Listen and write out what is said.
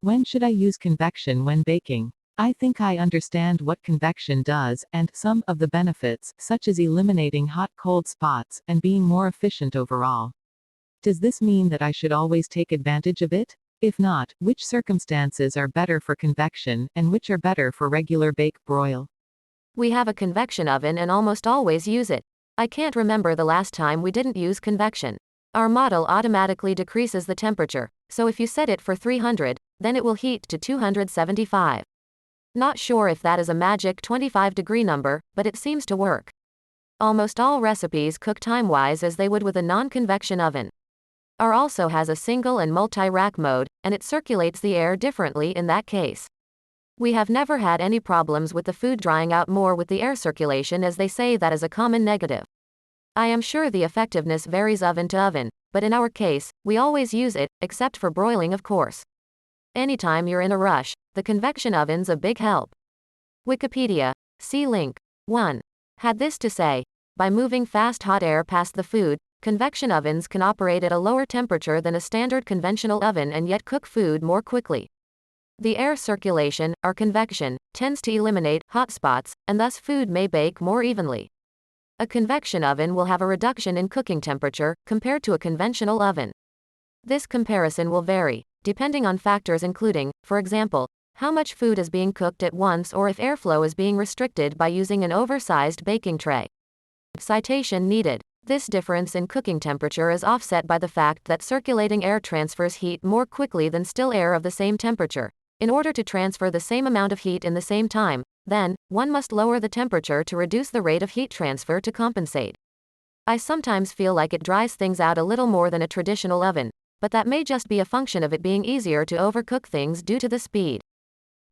When should I use convection when baking? I think I understand what convection does, and some of the benefits, such as eliminating hot-cold spots, and being more efficient overall. Does this mean that I should always take advantage of it? If not, which circumstances are better for convection, and which are better for regular bake broil? We have a convection oven and almost always use it. I can't remember the last time we didn't use convection. Our model automatically decreases the temperature, so if you set it for 300, then it will heat to 275. Not sure if that is a magic 25-degree number, but it seems to work. Almost all recipes cook time-wise as they would with a non-convection oven. Our also has a single and multi-rack mode, and it circulates the air differently in that case. We have never had any problems with the food drying out more with the air circulation, as they say that is a common negative. I am sure the effectiveness varies oven to oven, but in our case, we always use it, except for broiling of course. Anytime you're in a rush, the convection oven's a big help. Wikipedia. See link. 1. Had this to say, by moving fast hot air past the food, convection ovens can operate at a lower temperature than a standard conventional oven and yet cook food more quickly. The air circulation, or convection, tends to eliminate hot spots, and thus food may bake more evenly. A convection oven will have a reduction in cooking temperature compared to a conventional oven. This comparison will vary, depending on factors including, for example, how much food is being cooked at once or if airflow is being restricted by using an oversized baking tray. Citation needed. This difference in cooking temperature is offset by the fact that circulating air transfers heat more quickly than still air of the same temperature. In order to transfer the same amount of heat in the same time, then, one must lower the temperature to reduce the rate of heat transfer to compensate. I sometimes feel like it dries things out a little more than a traditional oven, but that may just be a function of it being easier to overcook things due to the speed.